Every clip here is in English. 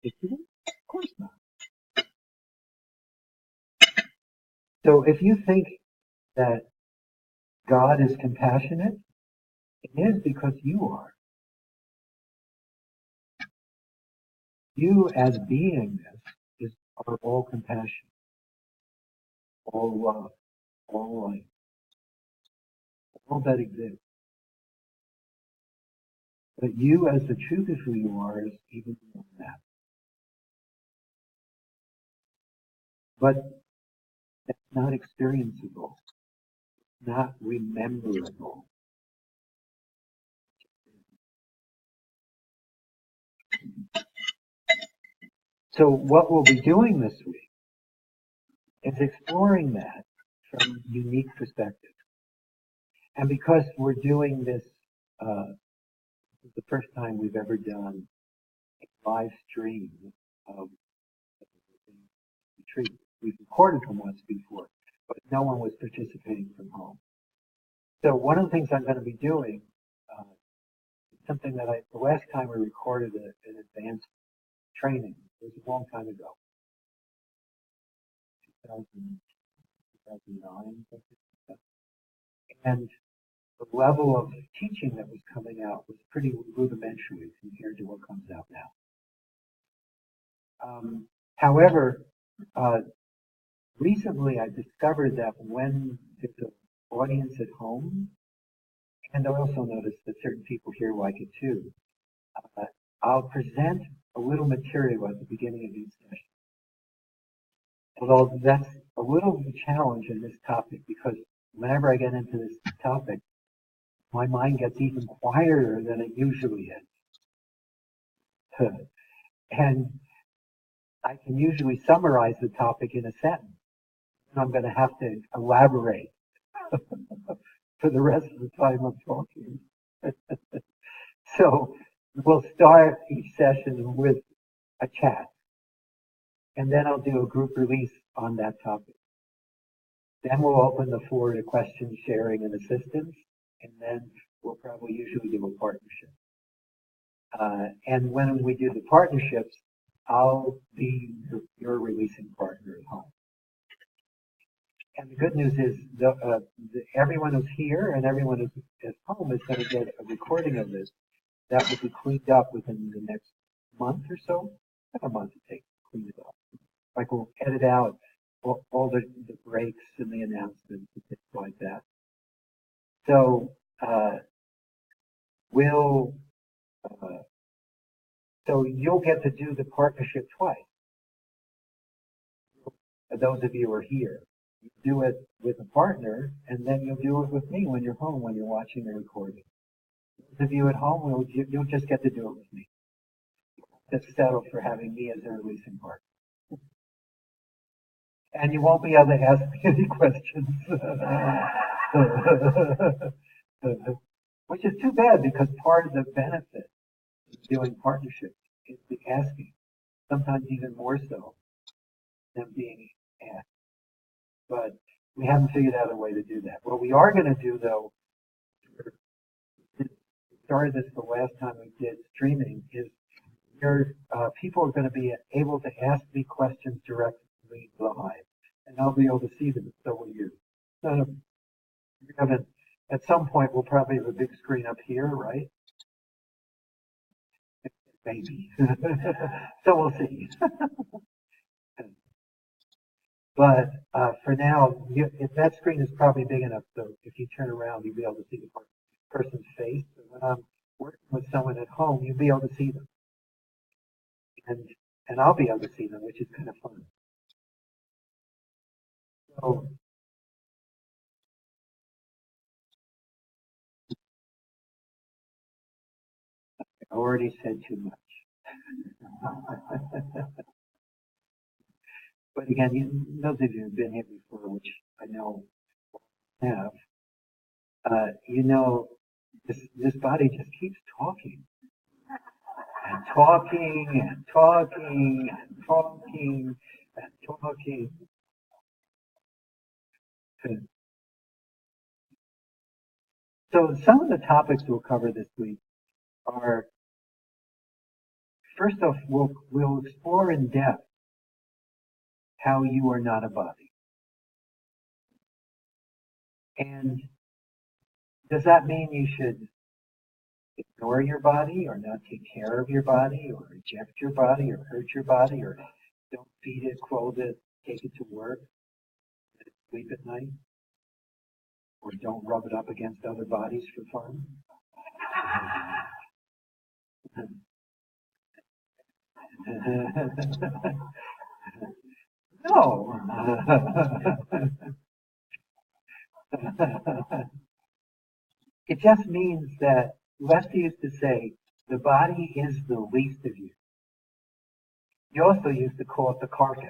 Is it? Of course not. So if you think that God is compassionate, it is because you are. You as beingness are all compassion, all love, all light, all that exists. But you as the truth of who you are is even more than that. But that's not experienceable, not rememberable. So what we'll be doing this week is exploring that from a unique perspective. And because we're doing this, this is the first time we've ever done a live stream of the retreat. We've recorded them once before, but no one was participating from home. So one of the things I'm going to be doing, something that the last time we recorded an advanced training, it was a long time ago, 2009, and the level of teaching that was coming out was pretty rudimentary compared to what comes out now. However, recently I discovered that when there's an audience at home, and I also noticed that certain people here like it too, I'll present a little material at the beginning of each session. Although that's a little of a challenge in this topic, because whenever I get into this topic, my mind gets even quieter than it usually is. And I can usually summarize the topic in a sentence. And I'm going to have to elaborate for the rest of the time I'm talking. So we'll start each session with a chat. And then I'll do a group release on that topic. Then we'll open the floor to questions, sharing, and assistance. And then we'll probably usually do a partnership. And when we do the partnerships, I'll be your releasing partner at home. And the good news is everyone who's here and everyone who's at home is going to get a recording of this that will be cleaned up within the next month or so. About a month it takes to clean it up. Like we'll edit out all the breaks and the announcements and things like that. So so you'll get to do the partnership twice. Those of you who are here, you do it with a partner, and then you'll do it with me when you're home, when you're watching the recording. Those of you at home, you'll just get to do it with me. Just settle for having me as a releasing partner. And you won't be able to ask me any questions. Which is too bad, because part of the benefit of doing partnerships is the asking. Sometimes even more so than being asked. But we haven't figured out a way to do that. What we are going to do, though, we started this the last time we did streaming, is people are going to be able to ask me questions directly live, and I'll be able to see them, so will you. So at some point, we'll probably have a big screen up here, right? Maybe. So we'll see. But for now, if that screen is probably big enough, so if you turn around, you'll be able to see the person's face. So when I'm working with someone at home, you'll be able to see them. And I'll be able to see them, which is kind of fun. So I already said too much. But again, those of you who've been here before, which I know have, you know, this body just keeps talking. And talking and talking and talking and talking. So some of the topics we'll cover this week are first off, we'll explore in depth how you are not a body. And does that mean you should ignore your body, or not take care of your body, or reject your body, or hurt your body, or don't feed it, clothe it, take it to work, let it sleep at night, or don't rub it up against other bodies for fun? No. It just means that Lefty used to say, the body is the least of you. He also used to call it the carcass.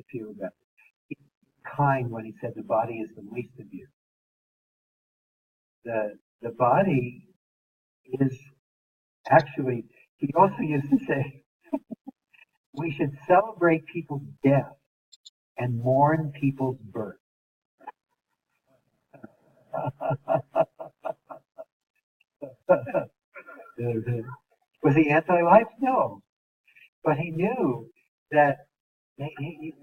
He was kind when he said the body is the least of you. The body is actually, he also used to say, we should celebrate people's death and mourn people's birth. Was he anti-life? No. But he knew that he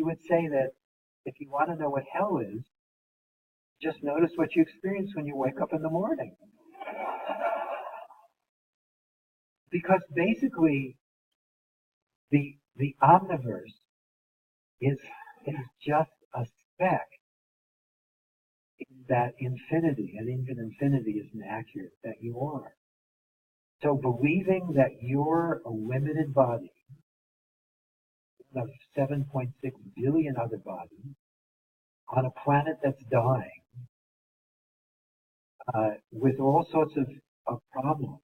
would say that if you want to know what hell is, just notice what you experience when you wake up in the morning. Because basically, the omniverse is just a speck in that infinity, and even infinity isn't accurate, that you are. So believing that you're a limited body of 7.6 billion other bodies on a planet that's dying with all sorts of problems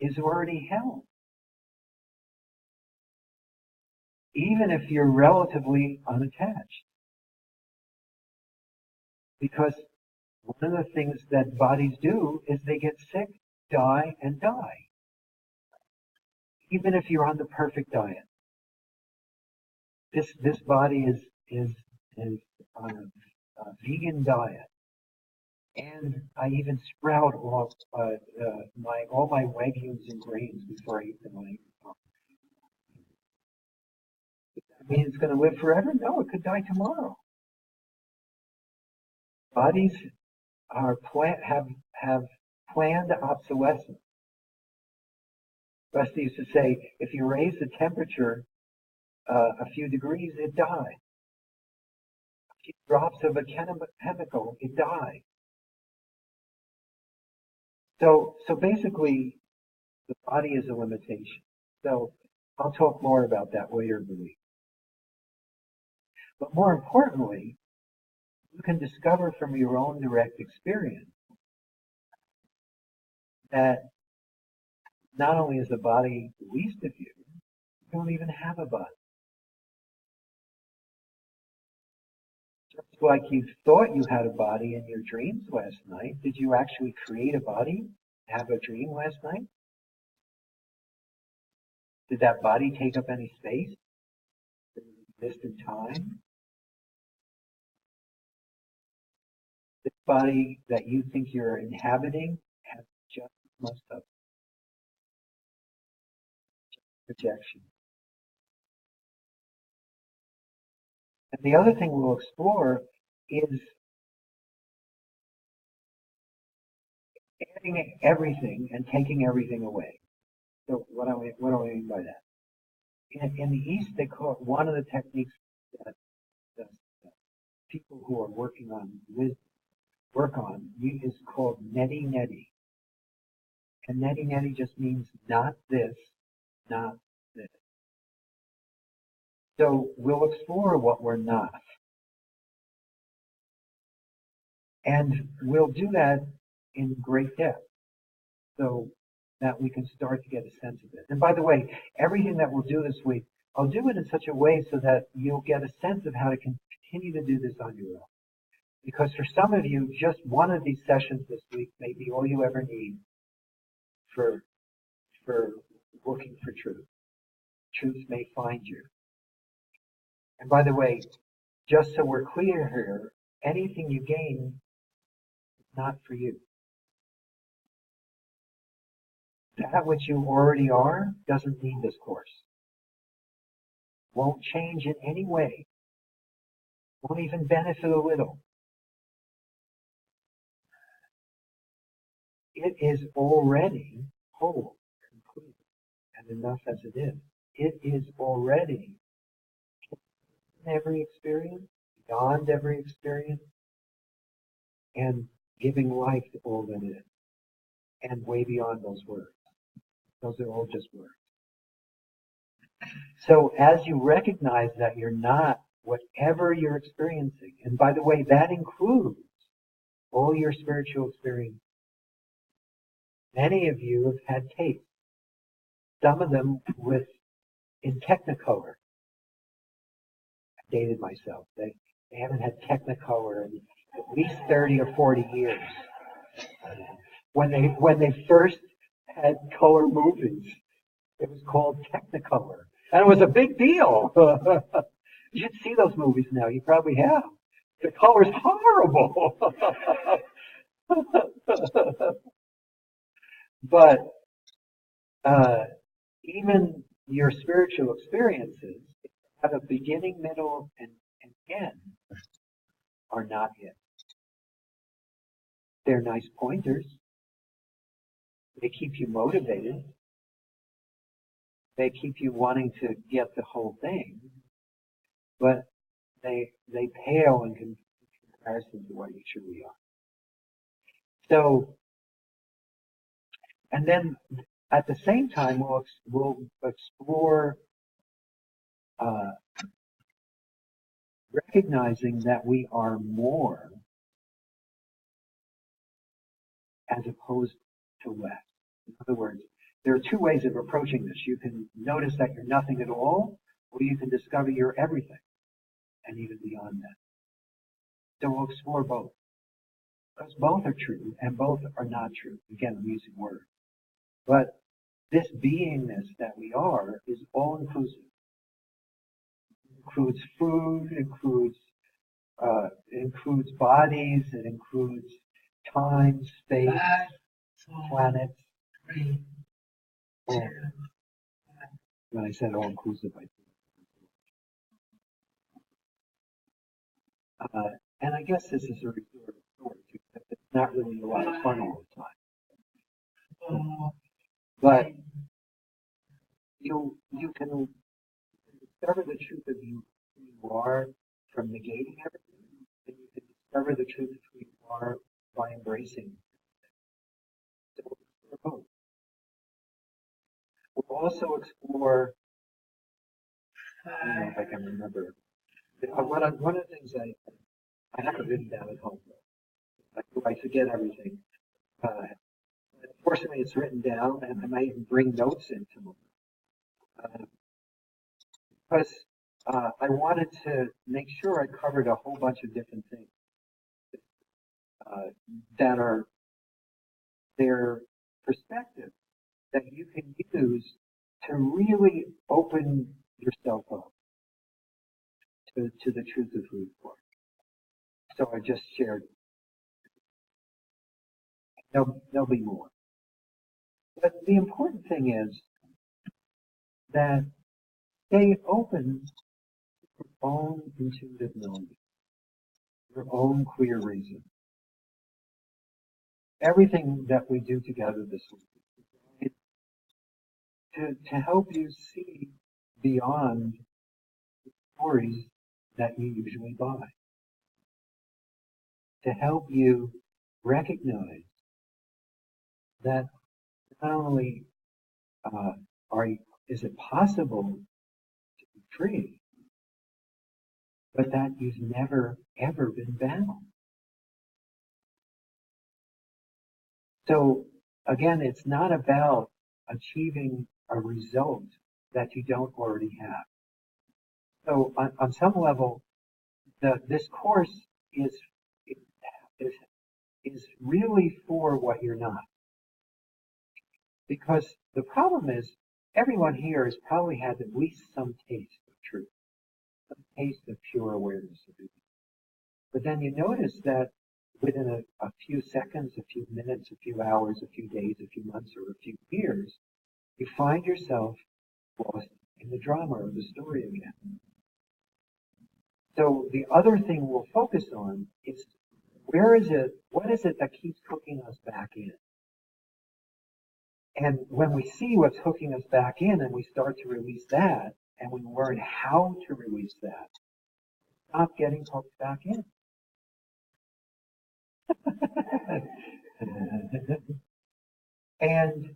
is already hell. Even if you're relatively unattached. Because one of the things that bodies do is they get sick, die, and die. Even if you're on the perfect diet. This body is on a vegan diet. And I even sprout off all my legumes and grains before I eat them. I mean, it's going to live forever? No, it could die tomorrow. Bodies are have planned obsolescence. Rusty used to say, if you raise the temperature a few degrees, it dies. A few drops of a chemical, it dies. So basically, the body is a limitation. So I'll talk more about that later in the week. But more importantly, you can discover from your own direct experience that not only is the body the least of you, you don't even have a body. Just like you thought you had a body in your dreams last night, did you actually create a body, have a dream last night? Did that body take up any space? Did it exist in time? This body that you think you're inhabiting has just as much of projection. And the other thing we'll explore is adding everything and taking everything away. So what do I mean by that? In the East, they call it, one of the techniques that people who are working on work on is called neti-neti. And neti-neti just means not this, not this. So we'll explore what we're not. And we'll do that in great depth so that we can start to get a sense of it. And by the way, everything that we'll do this week, I'll do it in such a way so that you'll get a sense of how to continue to do this on your own. Because for some of you, just one of these sessions this week may be all you ever need for looking for truth. Truth may find you. And by the way, just so we're clear here, anything you gain not for you. That which you already are doesn't need this course. Won't change in any way. Won't even benefit a little. It is already whole, complete, and enough as it is. It is already in every experience, beyond every experience, and giving life to all that is, and way beyond those words. Those are all just words. So as you recognize that you're not whatever you're experiencing, and by the way, that includes all your spiritual experience. Many of you have had taste, some of them in Technicolor. I dated myself. They haven't had Technicolor in at least 30 or 40 years. When they first had color movies, it was called Technicolor, and it was a big deal. You should see those movies now. You probably have. The color's horrible. But even your spiritual experiences have a beginning, middle, and end are not it. They're nice pointers. They keep you motivated. They keep you wanting to get the whole thing, but they pale in comparison to what you truly are. So, and then at the same time, we'll explore recognizing that we are more as opposed to less. In other words, there are two ways of approaching this. You can notice that you're nothing at all, or you can discover you're everything, and even beyond that. So we'll explore both. Because both are true, and both are not true. Again, I'm using words. But this beingness that we are is all-inclusive. It includes food, it includes bodies, it includes time, space, planets. When I said all-inclusive, and I guess this is a resort of story, because it's not really a lot of fun all the time. But you can discover the truth of who you are from negating everything, and you can discover the truth of who you are by embracing. So we'll explore both. We'll also explore, I don't know if I can remember, one of the things I have it written down at home. I forget everything. Fortunately, it's written down, and I might even bring notes into them. Because I wanted to make sure I covered a whole bunch of different things that are their perspective that you can use to really open yourself up to the truth of who you are. So I just shared. There'll be more. But the important thing is that stay open to your own intuitive knowing, your own clear reason. Everything that we do together this week to help you see beyond the stories that you usually buy. To help you recognize that not only is it possible to be free, but that you've never, ever been bound. So, again, it's not about achieving a result that you don't already have. So, on some level, this course is really for what you're not. Because the problem is, everyone here has probably had at least some taste of truth, some taste of pure awareness of it. But then you notice that within a few seconds, a few minutes, a few hours, a few days, a few months, or a few years, you find yourself lost in the drama of the story again. So the other thing we'll focus on is where is it, what is it that keeps hooking us back in? And when we see what's hooking us back in and we start to release that, and we learn how to release that, stop getting hooked back in. and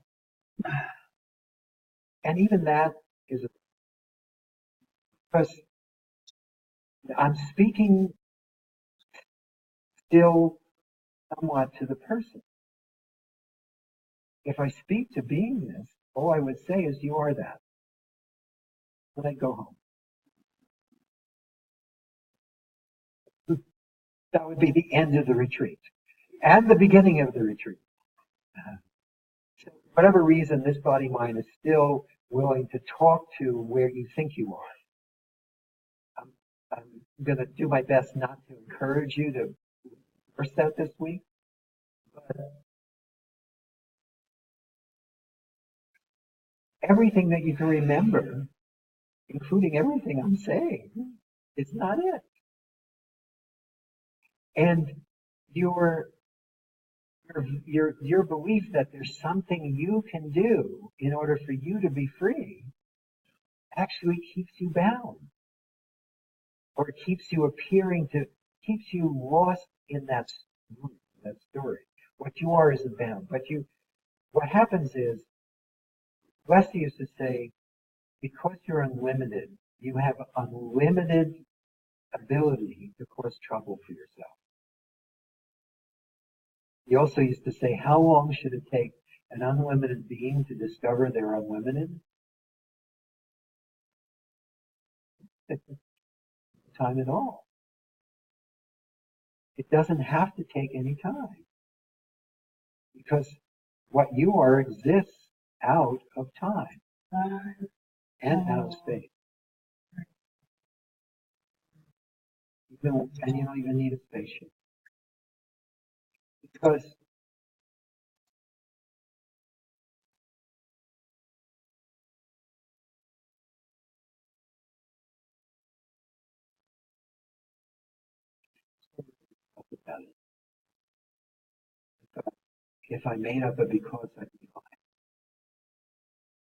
even that is because I'm speaking still somewhat to the person. If I speak to beingness, all I would say is you are that. Then I go home. That would be the end of the retreat and the beginning of the retreat. So for whatever reason, this body mind is still willing to talk to where you think you are. I'm going to do my best not to encourage you to reverse that this week. But everything that you can remember, including everything I'm saying, is not it. And your belief that there's something you can do in order for you to be free actually keeps you bound, or keeps you keeps you lost in that story. What you are isn't bound, but what happens is, Wesley used to say, because you're unlimited, you have unlimited ability to cause trouble for yourself. He also used to say, how long should it take an unlimited being to discover they're unlimited? Time at all. It doesn't have to take any time, because what you are exists out of time and out of space. And you don't even need a spaceship. Because if I made up a because I